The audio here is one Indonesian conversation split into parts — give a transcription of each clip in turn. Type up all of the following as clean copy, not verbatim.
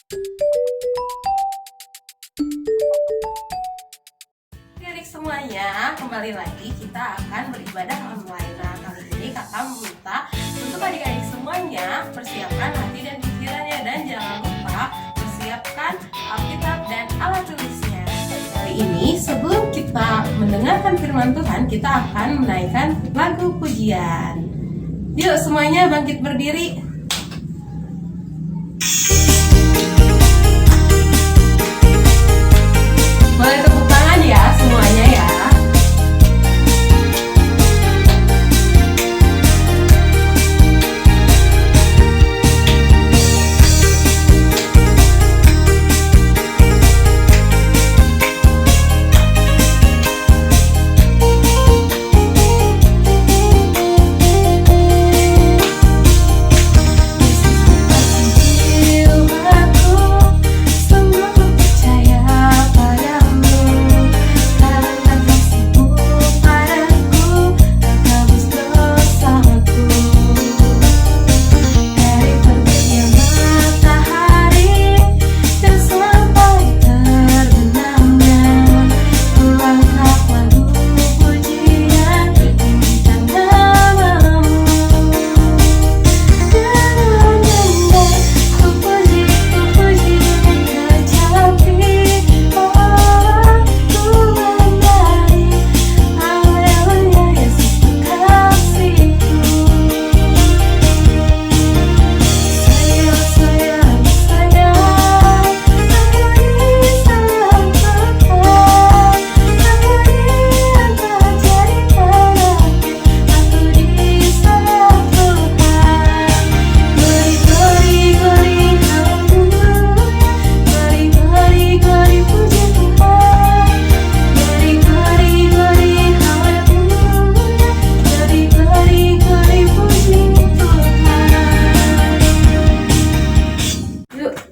Adik semuanya, kembali lagi kita akan beribadah online. Nah, kali ini kakak meminta untuk adik-adik semuanya persiapkan hati dan pikirannya, dan jangan lupa persiapkan Alkitab dan alat tulisnya. Kali ini sebelum kita mendengarkan firman Tuhan, kita akan menaikkan lagu pujian. Yuk semuanya bangkit berdiri. Boleh tepuk tangan ya semuanya ya.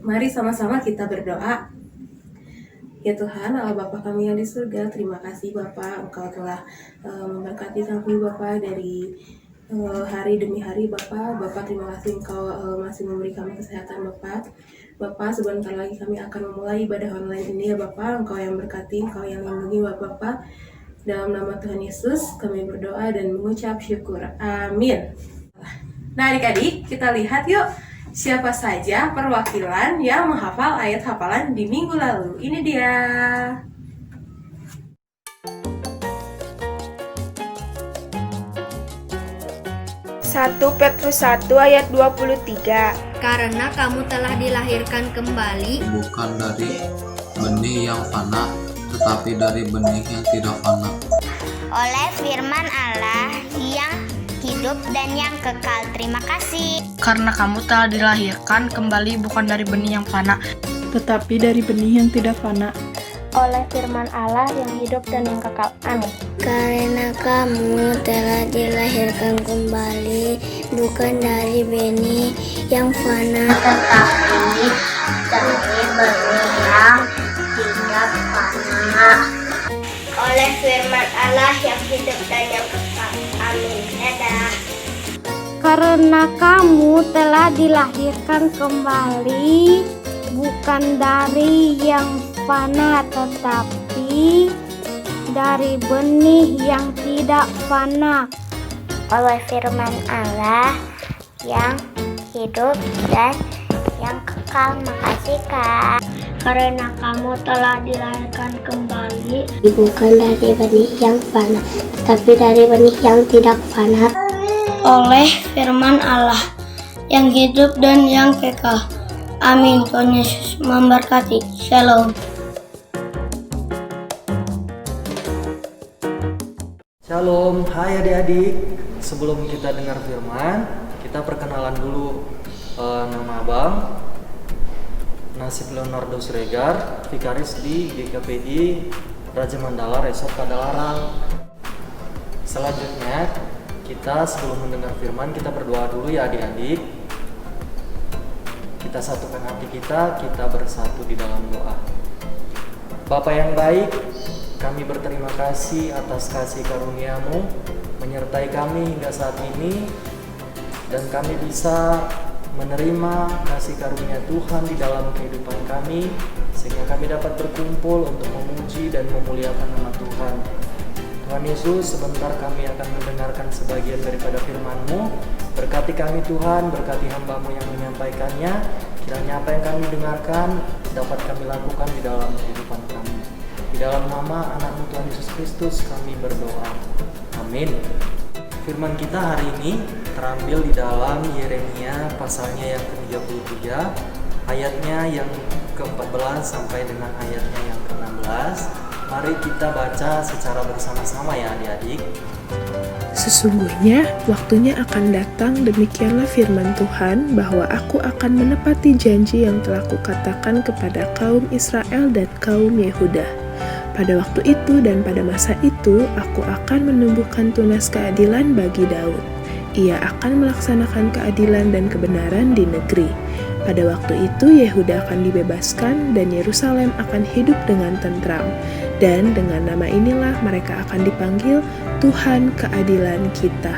Mari sama-sama kita berdoa. Ya Tuhan, Allah Bapa kami yang di surga, terima kasih Bapa, Engkau telah memberkati kami Bapa dari hari demi hari Bapa. Bapa terima kasih Engkau masih memberi kami kesehatan Bapa. Bapa, sebentar lagi kami akan memulai ibadah online ini ya Bapa. Engkau yang berkati, Engkau yang lindungi Bapa. Dalam nama Tuhan Yesus kami berdoa dan mengucap syukur. Amin. Nah adik-adik, kita lihat yuk siapa saja perwakilan yang menghafal ayat hafalan di minggu lalu. Ini dia. 1 Petrus 1 ayat 23. Karena kamu telah dilahirkan kembali bukan dari benih yang fana, tetapi dari benih yang tidak fana, oleh firman Allah yang hidup dan yang kekal. Terima kasih. Karena kamu telah dilahirkan kembali bukan dari benih yang fana, tetapi dari benih yang tidak fana, Oleh firman Allah yang hidup dan yang kekal. Amin. Karena kamu telah dilahirkan kembali bukan dari benih yang fana, Tetapi dari benih yang tidak fana, oleh firman Allah yang hidup dan yang kekal. Amin. Dadah. karena kamu telah dilahirkan kembali bukan dari yang fana tetapi dari benih yang tidak fana, Oleh firman Allah yang hidup dan yang kekal. Makasih Kak. karena kamu telah dilahirkan kembali bukan dari benih yang fana tetapi dari benih yang tidak fana, Oleh firman Allah yang hidup dan yang kekal. Amin. Tuhan Yesus memberkati. Shalom. Shalom, hai adik-adik. Sebelum kita dengar firman, kita perkenalan dulu. Nama abang Nasib Leonardo Siregar, vikaris di GKPI Raja Mandala Resort Padalarang. Selanjutnya, kita sebelum mendengar firman, kita berdoa dulu ya adik-adik. Kita satukan hati kita bersatu di dalam doa. Bapa yang baik, kami berterima kasih atas kasih karunia-Mu menyertai kami hingga saat ini, dan kami bisa menerima kasih karunia Tuhan di dalam kehidupan kami, sehingga kami dapat berkumpul untuk memuji dan memuliakan nama Tuhan. Tuhan Yesus, sebentar kami akan mendengarkan sebagian daripada firman-Mu. Berkati kami Tuhan, berkati hamba-Mu yang menyampaikannya. Kiranya apa yang kami dengarkan dapat kami lakukan di dalam kehidupan kami. Di dalam nama anak-Mu Tuhan Yesus Kristus kami berdoa. Amin. Firman kita hari ini terambil di dalam Yeremia pasalnya yang ke-33, ayatnya yang ke-14 sampai dengan ayatnya yang ke-16. Mari kita baca secara bersama-sama ya adik-adik. Sesungguhnya waktunya akan datang, demikianlah firman Tuhan, bahwa aku akan menepati janji yang telah kukatakan kepada kaum Israel dan kaum Yehuda. Pada waktu itu dan pada masa itu, aku akan menumbuhkan tunas keadilan bagi Daud. Ia akan melaksanakan keadilan dan kebenaran di negeri. Pada waktu itu Yehuda akan dibebaskan dan Yerusalem akan hidup dengan tentram. Dan dengan nama inilah mereka akan dipanggil Tuhan Keadilan Kita.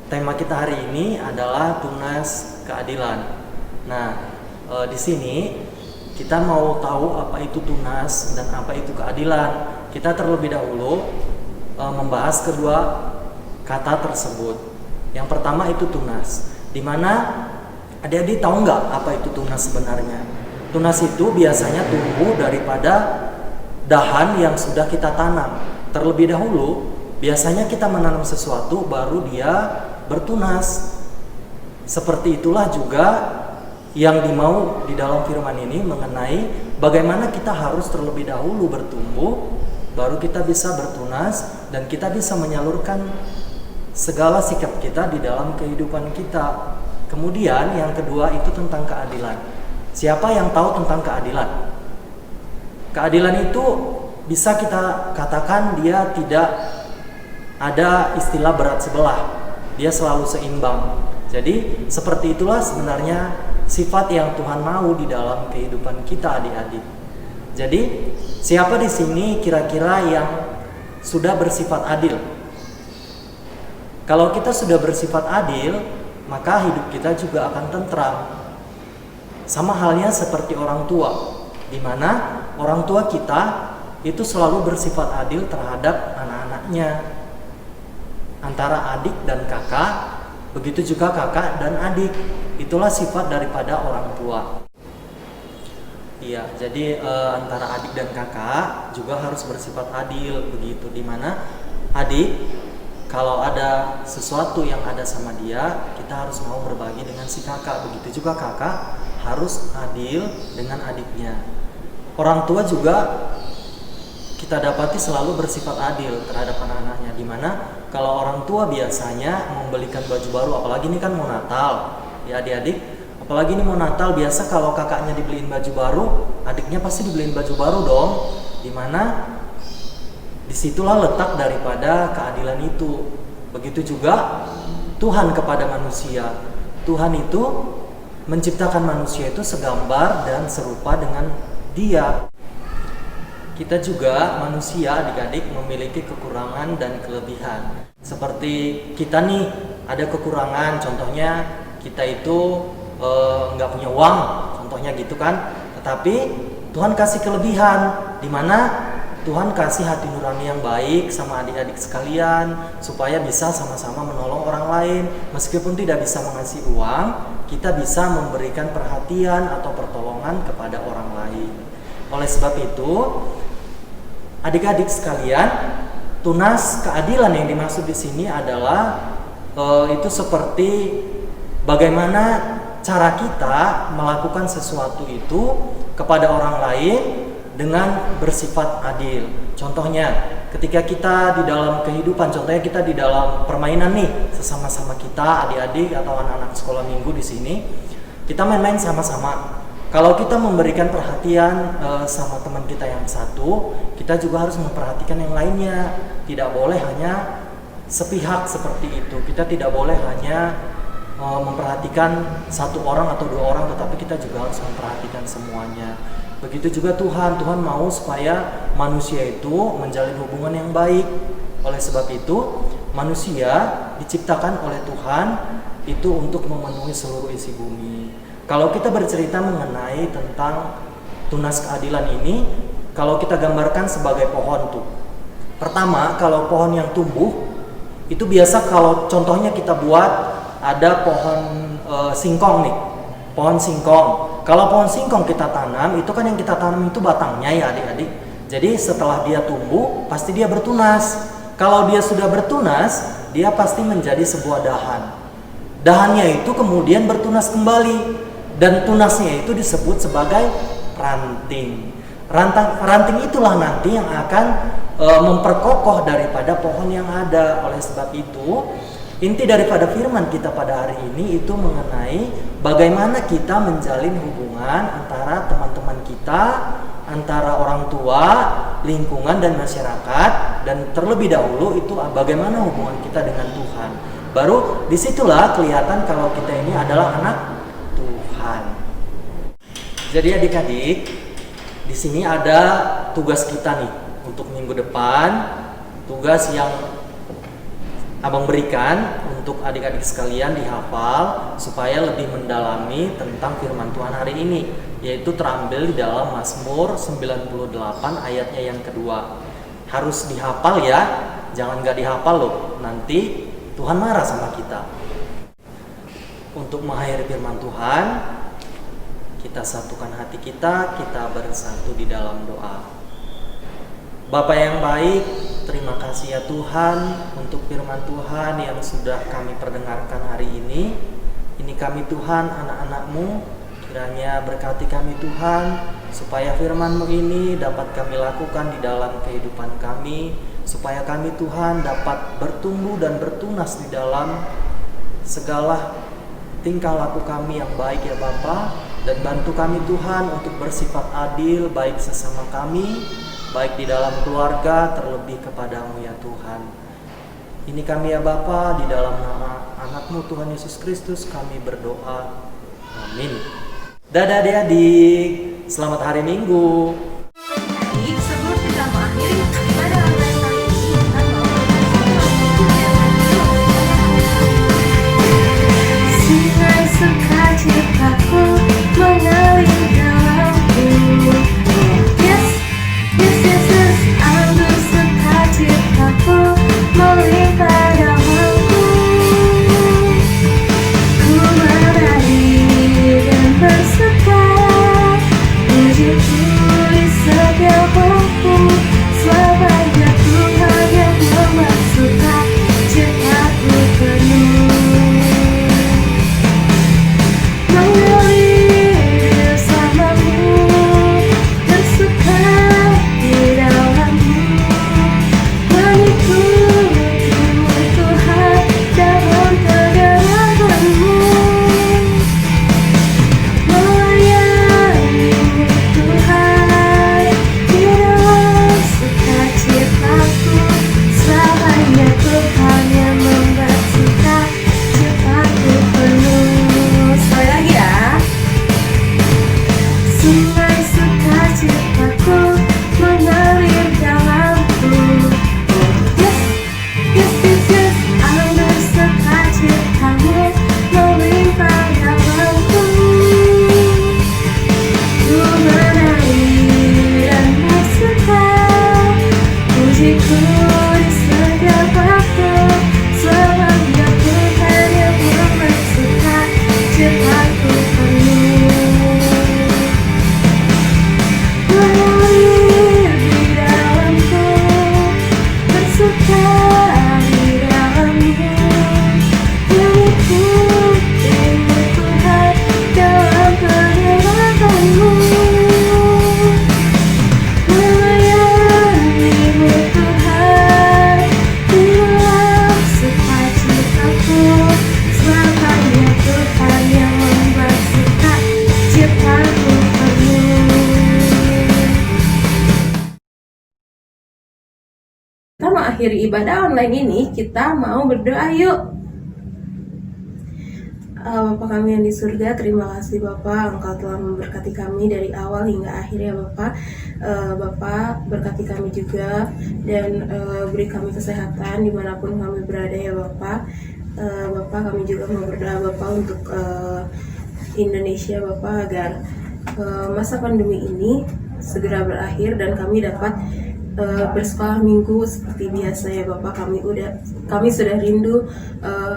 Tema kita hari ini adalah tunas keadilan. Nah, di sini kita mau tahu apa itu tunas dan apa itu keadilan. Kita terlebih dahulu membahas kedua kata tersebut. Yang pertama itu tunas, di mana adik-adik tahu nggak apa itu tunas sebenarnya? Tunas itu biasanya tumbuh daripada dahan yang sudah kita tanam. Terlebih dahulu, biasanya kita menanam sesuatu baru dia bertunas. Seperti itulah juga yang dimau di dalam firman ini mengenai bagaimana kita harus terlebih dahulu bertumbuh, baru kita bisa bertunas dan kita bisa menyalurkan segala sikap kita di dalam kehidupan kita. Kemudian yang kedua itu tentang keadilan. Siapa yang tahu tentang keadilan? Keadilan itu bisa kita katakan dia tidak ada istilah berat sebelah. Dia selalu seimbang. Jadi seperti itulah sebenarnya sifat yang Tuhan mau di dalam kehidupan kita adik-adik. Jadi siapa di sini kira-kira yang sudah bersifat adil? Kalau kita sudah bersifat adil, maka hidup kita juga akan tentram. Sama halnya seperti orang tua, di mana orang tua kita itu selalu bersifat adil terhadap anak-anaknya. Antara adik dan kakak, begitu juga kakak dan adik. Itulah sifat daripada orang tua. Iya, jadi antara adik dan kakak juga harus bersifat adil, begitu. Di mana adik kalau ada sesuatu yang ada sama dia, kita harus mau berbagi dengan si kakak. Begitu juga kakak harus adil dengan adiknya. Orang tua juga kita dapati selalu bersifat adil terhadap anak-anaknya. Dimana kalau orang tua biasanya membelikan baju baru, apalagi ini kan mau Natal, ya adik-adik. Apalagi ini mau Natal, biasa kalau kakaknya dibeliin baju baru, adiknya pasti dibeliin baju baru dong. Dimana disitulah letak daripada keadilan itu. Begitu juga Tuhan kepada manusia. Tuhan itu menciptakan manusia itu segambar dan serupa dengan Dia. Kita juga manusia adik-adik memiliki kekurangan dan kelebihan. Seperti kita nih ada kekurangan, contohnya kita itu nggak punya uang, contohnya gitu kan. Tetapi Tuhan kasih kelebihan, di mana Tuhan kasih hati nurani yang baik sama adik-adik sekalian supaya bisa sama-sama menolong orang lain. Meskipun tidak bisa mengasih uang, kita bisa memberikan perhatian atau pertolongan kepada orang lain. Oleh sebab itu, adik-adik sekalian, tunas keadilan yang dimaksud di sini adalah itu seperti bagaimana cara kita melakukan sesuatu itu kepada orang lain dengan bersifat adil. Contohnya, ketika kita di dalam kehidupan, contohnya kita di dalam permainan nih, sesama-sama kita adik-adik atau anak-anak sekolah minggu di sini, kita main-main sama-sama. Kalau kita memberikan perhatian sama teman kita yang satu, kita juga harus memperhatikan yang lainnya. Tidak boleh hanya sepihak seperti itu. Kita tidak boleh hanya memperhatikan satu orang atau dua orang, tetapi kita juga harus memperhatikan semuanya. Begitu juga Tuhan mau supaya manusia itu menjalin hubungan yang baik. Oleh sebab itu, manusia diciptakan oleh Tuhan itu untuk memenuhi seluruh isi bumi. Kalau kita bercerita mengenai tentang tunas keadilan ini, kalau kita gambarkan sebagai pohon tuh. Pertama, kalau pohon yang tumbuh, itu biasa kalau contohnya kita buat ada pohon singkong nih. Pohon singkong. Kalau pohon singkong kita tanam, itu kan yang kita tanam itu batangnya ya adik-adik. Jadi setelah dia tumbuh, pasti dia bertunas. Kalau dia sudah bertunas, dia pasti menjadi sebuah dahan. Dahannya itu kemudian bertunas kembali. Dan tunasnya itu disebut sebagai ranting. Ranting itulah nanti yang akan memperkokoh daripada pohon yang ada. Oleh sebab itu, inti daripada firman kita pada hari ini itu mengenai bagaimana kita menjalin hubungan antara teman-teman kita, antara orang tua, lingkungan dan masyarakat, dan terlebih dahulu itu bagaimana hubungan kita dengan Tuhan. Baru disitulah kelihatan kalau kita ini adalah anak Tuhan. Jadi adik-adik, di sini ada tugas kita nih untuk minggu depan, tugas yang Abang berikan untuk adik-adik sekalian dihafal supaya lebih mendalami tentang firman Tuhan hari ini, yaitu terambil di dalam Mazmur 98 ayatnya yang kedua. Harus dihafal ya, jangan gak dihafal loh, nanti Tuhan marah sama kita. Untuk mengakhiri firman Tuhan, kita satukan hati kita bersatu di dalam doa. Bapa yang baik, terima kasih ya Tuhan untuk firman Tuhan yang sudah kami perdengarkan hari ini. Ini kami Tuhan, anak-anak-Mu, kiranya berkati kami Tuhan, supaya firman-Mu ini dapat kami lakukan di dalam kehidupan kami, supaya kami Tuhan dapat bertumbuh dan bertunas di dalam segala tingkah laku kami yang baik ya Bapa, dan bantu kami Tuhan untuk bersifat adil baik sesama kami, baik di dalam keluarga, terlebih kepadamu ya Tuhan. Ini kami ya Bapa, di dalam nama anak-Mu Tuhan Yesus Kristus kami berdoa. Amin. Dadah adik-adik, selamat hari Minggu. Jadi sebelum kita mengakhiri ibadah online kali ini, kita mau Sungai sukacitaku mengalir dalamku. Yes, yes, yes, yes, anggur sukacitaku melimpah dalamku. Ku menari dan bersuka, pujiku di setiap waktu, selamanya Tuhan yang membuat suka ciptaku penuh. Mengalir bersamamu, bersuka di dalammu, mengikutimu Tuhan dalam kegelapanmu, melayanimu Tuhan di dalam sukacitaku, selamanya Tuhan yang membuat suka ciptaku penuh. sekali lagi ya. Sungai sukacitaku mengalir dalamku. Yes, yes, yes, yes, anggur sukacitamu melimpah dalamku. Ku menari dan bersuka, pujiku di setiap waktu, selamanya Tuhan yang membuat suka ciptaku penuh. Mengalir di dalamku, bersuka di dalammu, mengikutimu Tuhan dalam kegelapanmu, melayanimu Tuhan di dalam sukacitaku, selamanya Tuhan yang membuat suka ciptaku penuh. Kita mengakhiri ibadah online ini, kita mau berdoa yuk. Bapa kami yang di surga, terima kasih Bapa, Engkau telah memberkati kami dari awal hingga akhir ya Bapa. Bapa berkati kami juga dan beri kami kesehatan dimanapun kami berada ya Bapa. Bapa, kami juga mau berdoa Bapa untuk Indonesia Bapa, agar masa pandemi ini segera berakhir dan kami dapat bersekolah minggu seperti biasa ya Bapak. Kami sudah rindu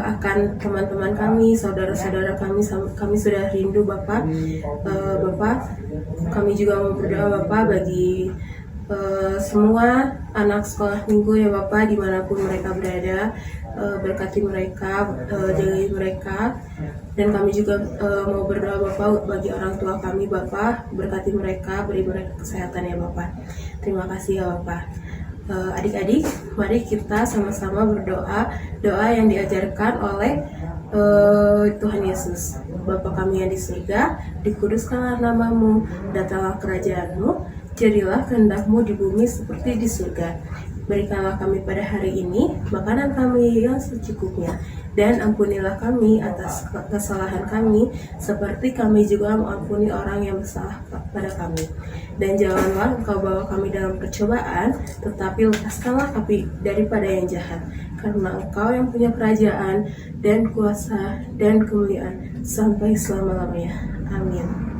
akan teman-teman kami, saudara-saudara kami sudah rindu Bapak. Bapak, kami juga mau berdoa Bapak bagi semua anak sekolah minggu ya Bapak, dimanapun mereka berada. Berkati mereka, jagai mereka, dan kami juga mau berdoa Bapak bagi orang tua kami Bapak, berkati mereka, beri mereka kesehatan ya Bapak. Terima kasih ya Bapak. Adik-adik, mari kita sama-sama berdoa doa yang diajarkan oleh Tuhan Yesus. Bapa kami yang di surga, dikuduskanlah namamu, datanglah kerajaanmu, jadilah kehendak-Mu di bumi seperti di surga. Berikanlah kami pada hari ini makanan kami yang secukupnya, dan ampunilah kami atas kesalahan kami, seperti kami juga mengampuni orang yang bersalah pada kami. Dan janganlah Engkau bawa kami dalam percobaan, tetapi lepaskanlah kami daripada yang jahat. Karena Engkau yang punya kerajaan dan kuasa dan kemuliaan sampai selama-lamanya. Amin.